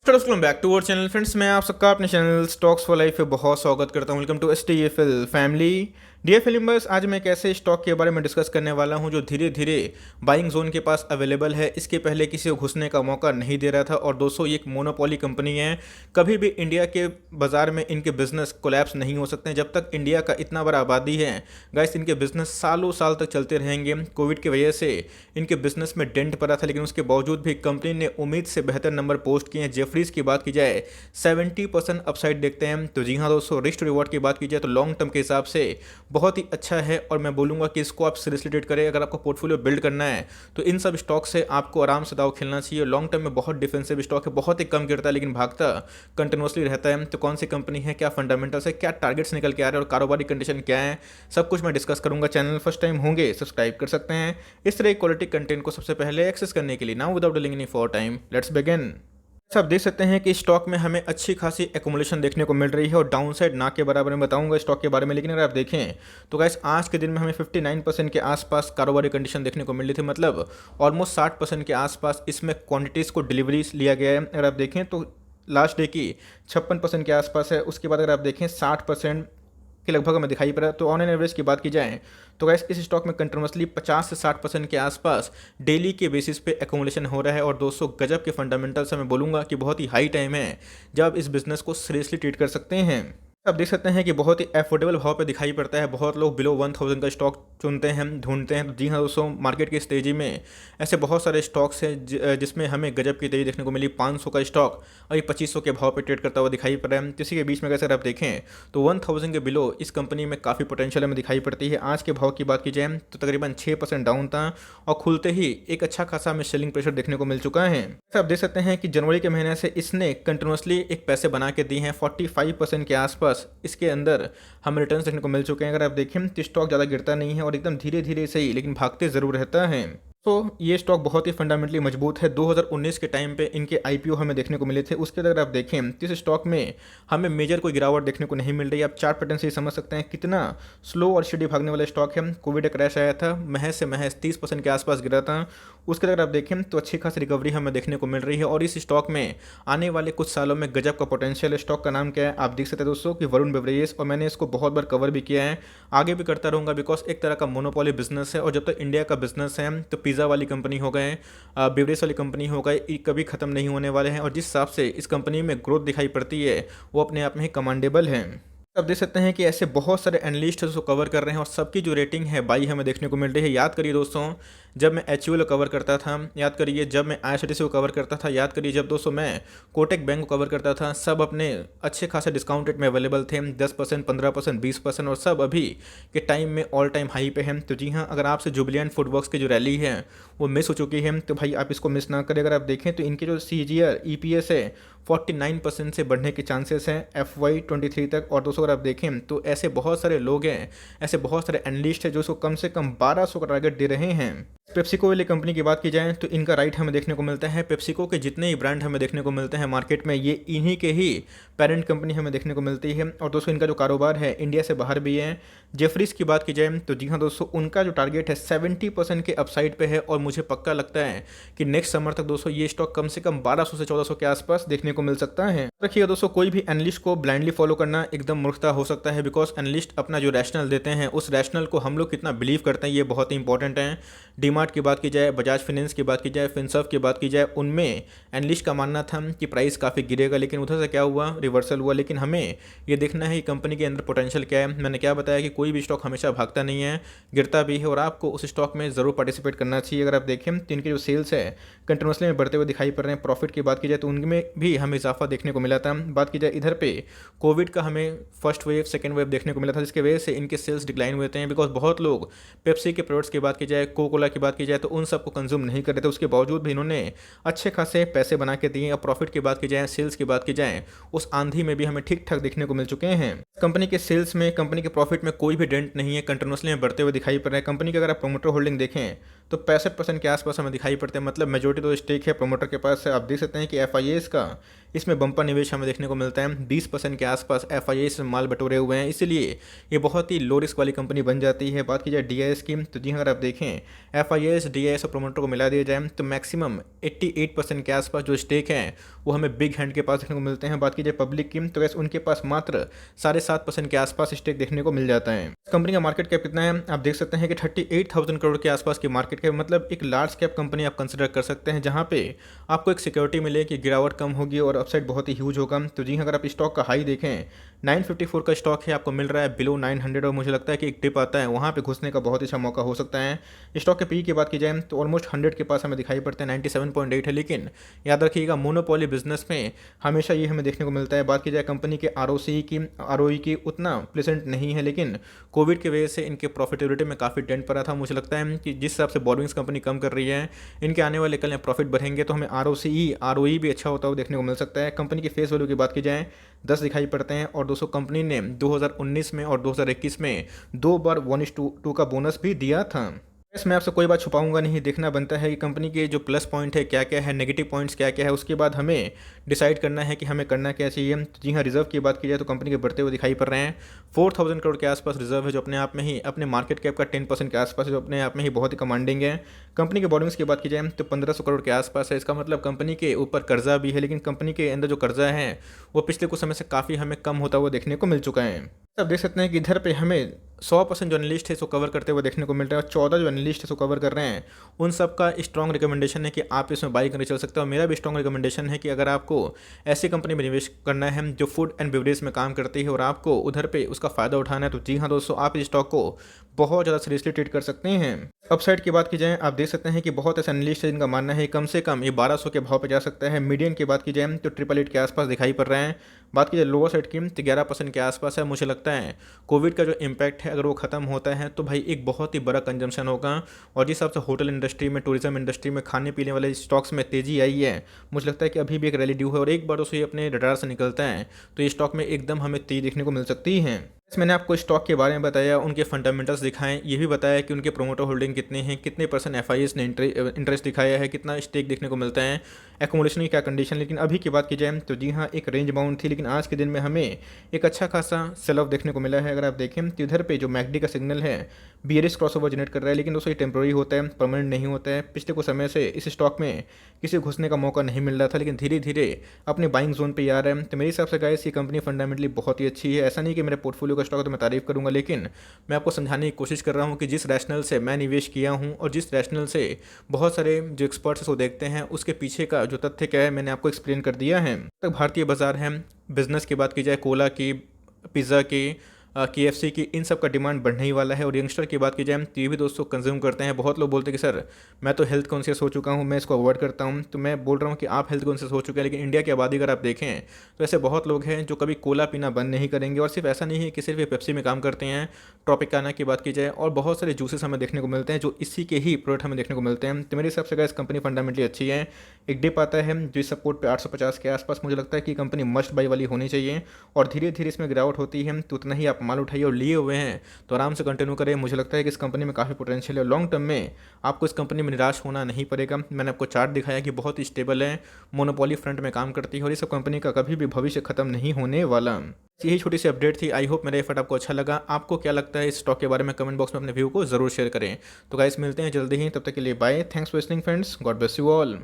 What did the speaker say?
Back to our channel friends. मैं आप सबका अपने चैनल स्टॉक्स फॉर लाइफ पे बहुत स्वागत करता हूं। Welcome to STFL family. Dear filmers, आज मैं एक ऐसे स्टॉक के बारे में डिस्कस करने वाला हूं जो धीरे धीरे बाइंग जोन के पास अवेलेबल है। इसके पहले किसी को घुसने का मौका नहीं दे रहा था। और दोस्तों, ये एक मोनोपोली कंपनी है। कभी भी इंडिया के बाजार में इनके बिजनेस कोलैप्स नहीं हो सकते हैं। जब तक इंडिया का इतना बड़ा आबादी है गाइस, इनके बिजनेस सालों साल तक चलते रहेंगे। कोविड की वजह से इनके बिजनेस में डेंट पड़ा था, लेकिन उसके बावजूद भी कंपनी ने उम्मीद से बेहतर नंबर पोस्ट किए हैं। जेफरीज की बात की जाए 70% अपसाइड देखते हैं। तो जी हाँ दोस्तों, रिस्क रिवॉर्ड की बात की जाए तो लॉन्ग टर्म के हिसाब से बहुत ही अच्छा है। और मैं बोलूँगा कि इसको आप सीरियसली ट्रेड करें। अगर आपको पोर्टफोलियो बिल्ड करना है तो इन सब स्टॉक से आपको आराम से दाव खेलना चाहिए। लॉन्ग टर्म में बहुत डिफेंसिव स्टॉक है, बहुत ही कम गिरता है लेकिन भागता कंटिन्यूसली रहता है। तो कौन सी कंपनी है, क्या फंडामेंटल्स है, क्या टारगेट्स निकल के आ रहे हैं और कारोबारी कंडीशन क्या है, सब कुछ मैं डिस्कस करूंगा। चैनल फर्स्ट टाइम होंगे सब्सक्राइब कर सकते हैं इस तरह क्वालिटी कंटेंट को सबसे पहले एक्सेस करने के लिए। Now without delaying any for time, let's begin. आप देख सकते हैं कि स्टॉक में हमें अच्छी खासी एकोमुलेशन देखने को मिल रही है और डाउनसाइड ना के बराबर में बताऊंगा स्टॉक के बारे में। लेकिन अगर आप देखें तो गाइस, आज के दिन में हमें 59% के आसपास कारोबारी कंडीशन देखने को मिल रही थी। मतलब ऑलमोस्ट 60% के आसपास इसमें क्वांटिटीज़ को डिलीवरीज लिया गया है। अगर आप देखें तो लास्ट डे की 56% के आसपास है। उसके बाद अगर आप देखें 60% के लगभग हमें दिखाई पड़ा। तो ऑन एन एवरेज की बात की जाए तो गैस इस स्टॉक में कंटिन्यूसली 50 से 60% के आसपास डेली के बेसिस पे एकोमुलेशन हो रहा है। और दोस्तों, गजब के फंडामेंटल्स मैं बोलूँगा कि बहुत ही हाई टाइम है जब आप इस बिजनेस को सीरियसली ट्रीट कर सकते हैं। आप देख सकते हैं कि बहुत ही एफोर्डेबल भाव पे दिखाई पड़ता है। बहुत लोग बिलो 1000 का स्टॉक चुनते हैं, ढूंढते हैं। तो जी हाँ दोस्तों, मार्केट की इस तेज़ी में ऐसे बहुत सारे स्टॉक्स हैं जिसमें हमें गजब की तेज़ी देखने को मिली। 500 का स्टॉक अभी 2500 के भाव पे ट्रेड करता हुआ दिखाई पड़ रहा है। किसी के बीच में अगर आप देखें तो 1000 के बिलो इस कंपनी में काफ़ी पोटेंशियल हमें दिखाई पड़ती है। आज के भाव की बात की जाए तो तकरीबन 6% डाउन था और खुलते ही एक अच्छा खासा हमें सेलिंग प्रेशर देखने को मिल चुका है। आप देख सकते हैं कि जनवरी के महीने से इसने कंटिन्यूसली एक पैसे बना के दिए हैं। 45% के आसपास इसके अंदर हमें रिटर्न्स देखने को मिल चुके हैं। अगर आप देखें तो स्टॉक ज़्यादा गिरता नहीं है और एकदम धीरे धीरे सही लेकिन भागते ज़रूर रहता है। तो ये स्टॉक बहुत ही फंडामेंटली मजबूत है। 2019 के टाइम पे इनके IPO हमें देखने को मिले थे। उसके अगर आप देखें तो इस स्टॉक में हमें मेजर कोई गिरावट देखने को नहीं मिल रही। आप चार्ट पैटर्न से ही समझ सकते हैं कितना स्लो और स्टेडी भागने वाला स्टॉक है। कोविड क्रैश आया था, महज से महज 30% के आसपास गिरा था। उसके अगर आप देखें तो अच्छी खासी रिकवरी हमें देखने को मिल रही है। और इस स्टॉक में आने वाले कुछ सालों में गजब का पोटेंशियल है। स्टॉक का नाम क्या है आप देख सकते हैं दोस्तों कि वरुण बेवरेजेस। और मैंने इसको बहुत बार कवर भी किया है, आगे भी करता रहूँगा बिकॉज एक तरह का मोनोपोली बिजनेस है। और जब तक इंडिया का बिजनेस है तो पिज़्ज़ा वाली कंपनी हो गए, बेवरेज वाली कंपनी हो गए, ये कभी ख़त्म नहीं होने वाले हैं। और जिस हिसाब से इस कंपनी में ग्रोथ दिखाई पड़ती है वो अपने आप में ही कमांडेबल है। आप देख सकते हैं कि ऐसे बहुत सारे एनालिस्ट उसको कवर कर रहे हैं और सबकी जो रेटिंग है बाई हमें देखने को मिल रही है। याद करिए दोस्तों, जब मैं HUL को कवर करता था, याद करिए जब मैं IRCTC को कवर करता था, याद करिए जब दोस्तों मैं कोटक बैंक को कवर करता था, सब अपने अच्छे खासे डिस्काउंट रेट में अवेलेबल थे। 10%, 15%, 20% और सब अभी के टाइम में ऑल टाइम हाई पे हैं। तो जी हाँ, अगर आपसे जुबिलियंट फूडवर्क्स की जो रैली है वो मिस हो चुकी है तो भाई आप इसको मिस ना करें। अगर आप देखें तो इनके जो CAGR EPS है 49% से बढ़ने के चांसेस हैं FY23 तक। और दोस्तों अगर आप देखें तो ऐसे बहुत सारे लोग हैं, ऐसे बहुत सारे एनालिस्ट हैं जो इसको कम से कम 1200 का टारगेट दे रहे हैं। पेप्सिको वाली कंपनी की बात की जाए तो इनका राइट हमें देखने को मिलता है। पेप्सिको के जितने ही ब्रांड हमें देखने को मिलते हैं मार्केट में, ये इन्हीं के ही पेरेंट कंपनी हमें देखने को मिलती है। और दोस्तों इनका जो कारोबार है इंडिया से बाहर भी है। जेफरीज की बात की जाए तो जी हाँ दोस्तों, उनका जो टारगेट है 70% के अपसाइड पे है। और मुझे पक्का लगता है कि नेक्स्ट समर तक दोस्तों ये स्टॉक कम से कम 1200 से 1400 के आसपास देखने को मिल सकता है। रखिएगा दोस्तों, कोई भी एनालिस्ट को ब्लाइंडली फॉलो करना एकदम मूर्खता हो सकता है बिकॉज एनालिस्ट अपना जो रैशनल देते हैं उस रैशनल को हम लोग कितना बिलीव करते हैं ये बहुत ही इंपॉर्टेंट है। डीमार्ट की बात की जाए, बजाज फाइनेंस की बात की जाए, फिनसर्व की बात की जाए, उनमें एनालिस्ट का मानना था कि प्राइस काफ़ी गिरेगा, लेकिन उधर से क्या हुआ, रिवर्सल हुआ। लेकिन हमें ये देखना है कि कंपनी के अंदर पोटेंशियल क्या है। मैंने क्या बताया कि कोई भी स्टॉक हमेशा भागता नहीं है, गिरता भी है और आपको उस स्टॉक में ज़रूर पार्टिसिपेट करना चाहिए। अगर आप देखें तो इनके जो सेल्स है कंटिन्यूसली में बढ़ते हुए दिखाई पड़ रहे हैं। प्रॉफिट की बात की जाए तो उनमें भी हमें इजाफा देखने को मिला था। बात की जाए इधर पे कोविड का हमें फर्स्ट वेव सेकेंड वेव देखने को मिला था, जिसके वजह से इनके सेल्स डिक्लाइन हुए थे बिकॉज बहुत लोग पेप्सी के प्रोडक्ट्स की बात की जाए, कोका कोला की बात की जाए तो उन सबको कंज्यूम नहीं कर रहे थे। उसके बावजूद भी इन्होंने अच्छे खासे पैसे बना के दिए। और प्रॉफिट की बात की जाए, सेल्स की बात की जाए, उस आंधी में भी हमें ठीक ठाक देखने को मिल चुके हैं। कंपनी के सेल्स में, कंपनी के प्रॉफिट में कोई भी डेंट नहीं है, कंटिन्यूसली बढ़ते हुए दिखाई पड़ रहे हैं। कंपनी की अगर आप प्रोमोटर होल्डिंग देखें तो 65% के आसपास हमें दिखाई पड़ते हैं। मतलब मेजोरिटी तो स्टेक है प्रोमोटर के पास है। आप देख सकते हैं कि FIAs का इसमें बम्पर निवेश हमें देखने को मिलता है। 20% के आसपास एफआईआई में माल बटोरे हुए हैं, इसलिए ये बहुत ही लो रिस्क वाली कंपनी बन जाती है। बात की जाए डीआईएस की, तो जी हाँ, अगर आप देखें एफआईआई डीआईएस और प्रोमोटर को मिला दिया जाए तो मैक्सिमम 88% के आसपास जो स्टेक हैं वो हमें बिग हैंड के पास देखने को मिलते हैं। बात की जाए पब्लिक की, तो वैसे उनके पास मात्र 7.5% के आसपास स्टेक देखने को मिल जाता है। कंपनी का मार्केट कैप कितना है आप देख सकते हैं कि 38,000 करोड़ के आसपास की मार्केट कैप, मतलब एक लार्ज कैप कंपनी आप कंसिडर कर सकते हैं, जहां पे आपको एक सिक्योरिटी मिले कि गिरावट कम होगी और अपसाइड बहुत ही ह्यूज होगा। तो जी हाँ, अगर आप स्टॉक का हाई देखें 954 का स्टॉक है, आपको मिल रहा है बिलो 900 और मुझे लगता है कि एक डिप आता है वहाँ पे घुसने का बहुत अच्छा मौका हो सकता है। स्टॉक के पी की बात की जाए तो ऑलमोस्ट 100 के पास हमें दिखाई पड़ते हैं, 97.8 है, लेकिन याद रखिएगा मोनोपोली बिजनेस में हमेशा ये हमें देखने को मिलता है। बात की जाए कंपनी के आरओई की उतना प्लेजेंट नहीं है, लेकिन कोविड की वजह से इनके प्रॉफिटेबिलिटी में काफ़ी डेंट पड़ा था। मुझे लगता है कि जिस हिसाब से बोरोइंग्स कंपनी कम कर रही है, इनके आने वाले कल में प्रॉफिट बढ़ेंगे तो हमें आरओई भी अच्छा होता हुआ देखने को मिल सकता है। कंपनी की फेस वैल्यू की बात की जाए 10 दिखाई पड़ते हैं, और दोस्तों कंपनी ने 2019 में और 2021 में 2 बार 1:2 का बोनस भी दिया था। मैं आपसे कोई बात छुपाऊंगा नहीं, देखना बनता है कि कंपनी के जो प्लस पॉइंट है क्या क्या है, नेगेटिव पॉइंट्स क्या क्या है, उसके बाद हमें डिसाइड करना है कि हमें करना क्या चाहिए। तो जी हाँ, रिजर्व की बात की जाए तो कंपनी के बढ़ते हुए दिखाई पड़ रहे हैं। 4,000 करोड़ के आसपास रिजर्व है, जो अपने आप में ही अपने मार्केट कैप का 10% के आसपास है, जो अपने आप में ही बहुत ही कमांडिंग है। कंपनी के बोर्डिंग्स की बात की जाए तो 1500 करोड़ के आसपास है। इसका मतलब कंपनी के ऊपर कर्जा भी है, लेकिन कंपनी के अंदर जो कर्जा है वो पिछले कुछ समय से काफ़ी हमें कम होता हुआ देखने को मिल चुका है। आप देख सकते हैं कि इधर पे हमें 100% जो एनालिस्ट है इसको कवर करते हुए देखने को मिल रहा है, और 14 जो एनालिस्ट है इसको कवर कर रहे हैं। उन सब का स्ट्रॉन्ग रिकमेंडेशन है कि आप इसमें बाई करके चल सकते हो। मेरा भी स्ट्रॉन्ग रिकमेंडेशन है कि अगर आपको ऐसी कंपनी में निवेश करना है जो फूड एंड बेवरेज में काम करती है और आपको उधर पे उसका फ़ायदा उठाना है, तो जी हाँ दोस्तों, आप इस स्टॉक को बहुत ज़्यादा सीरियसली ट्रीट कर सकते हैं। अपसाइड की बात की जाए आप देख सकते हैं कि बहुत ऐसे एनालिस्ट है जिनका मानना है कम से कम ये 1200 के भाव पे जा सकता है। मीडियन की बात की जाए तो 888 के आसपास दिखाई पड़ रहे हैं। बात की जाए लोअर साइड की तो 11% के आसपास है। मुझे लगता है कोविड का जो इम्पैक्ट है अगर वो खत्म होता है तो भाई एक बहुत ही बड़ा कंजम्पशन होगा, और जिस हिसाब से होटल इंडस्ट्री में, टूरिज्म इंडस्ट्री में, खाने पीने वाले स्टॉक्स में तेजी आई है, मुझे लगता है कि अभी भी एक रैली ड्यू है, और एक बार उसको ये अपने रडार से निकलता है तो ये स्टॉक में एकदम हमें तेजी देखने को मिल सकती है। मैंने आपको स्टॉक के बारे में बताया, उनके फंडामेंटल्स दिखाएं, ये भी बताया कि उनके प्रोमोटर होल्डिंग कितने हैं, कितने % एफआईएस ने इंटरेस्ट दिखाया है, कितना स्टेक देखने को मिलता है, एकोमोडेशन की क्या कंडीशन। लेकिन अभी की बात की जाए तो जी हाँ, एक रेंज बाउंड थी, लेकिन आज के दिन में हमें एक अच्छा खासा सेल ऑफ देखने को मिला है। अगर आप देखें तो इधर पे जो मैकडी का सिग्नल है बियरिश क्रॉसओवर जनरेट कर रहा है, लेकिन दोस्तों ये टेम्प्रोरी होता है, परमानेंट नहीं होता है। पिछले कुछ समय से इस स्टॉक में किसी घुसने का मौका नहीं मिल रहा था, लेकिन धीरे धीरे अपने बाइंग जोन पे आ रहा है। तो मेरे हिसाब से गाइस ये कंपनी फंडामेंटली बहुत ही अच्छी है। ऐसा नहीं कि मेरे पोर्टफोलियो का स्टॉक है तो मैं तारीफ करूंगा, लेकिन मैं आपको समझाने की कोशिश कर रहा हूँ कि जिस रैशनल से मैं निवेश किया हूँ और जिस रैशनल से बहुत सारे जो एक्सपर्ट्स उसको देखते हैं, उसके पीछे का जो तथ्य क्या है मैंने आपको एक्सप्लेन कर दिया है। तक भारतीय बाजार है, बिजनेस की बात की जाए, कोला की, पिज़्ज़ा की, KFC की, इन सब का डिमांड बढ़ने ही वाला है। और यंगस्टर की बात की जाए तो ये भी दोस्तों कंज्यूम करते हैं। बहुत लोग बोलते हैं कि सर मैं तो हेल्थ कॉन्शियस हो चुका हूँ, मैं इसको अवॉइड करता हूँ। तो मैं बोल रहा हूँ कि आप हेल्थ कॉन्शियस हो चुके हैं, लेकिन इंडिया की आबादी अगर आप देखें तो ऐसे बहुत लोग हैं जो कभी कोला पीना बंद नहीं करेंगे। और सिर्फ ऐसा नहीं है कि सिर्फ ये पेप्सी में काम करते हैं, ट्रॉपिकाना की बात की जाए और बहुत सारे जूसेस हमें देखने को मिलते हैं जो इसी के ही प्रोडक्ट हमें देखने को मिलते हैं। तो मेरे हिसाब से गाइस कंपनी फंडामेंटली अच्छी है। एक डिप आता है जो सपोर्ट पे 850 के आसपास, मुझे लगता है कि कंपनी मस्ट बाई वाली होनी चाहिए, और धीरे धीरे इसमें गिरावट होती है तो उतना ही आप माल उठाइए और लिए हुए हैं तो आराम से कंटिन्यू करें। मुझे लगता है कि इस कंपनी में काफ़ी पोटेंशियल है, लॉन्ग टर्म में आपको इस कंपनी में निराश होना नहीं पड़ेगा। मैंने आपको चार्ट दिखाया कि बहुत ही स्टेबल है, मोनोपोली फ्रंट में काम करती है, और इस कंपनी का कभी भी भविष्य खत्म नहीं होने वाला। यही छोटी सी अपडेट थी। आई होप मेरा एफर्ट आपको अच्छा लगा। आपको क्या लगता है इस स्टॉक के बारे में कमेंट बॉक्स में अपने व्यू को जरूर शेयर करें। तो गाइस मिलते हैं जल्दी ही, तब तक के लिए bye. Thanks for listening friends, god bless you all.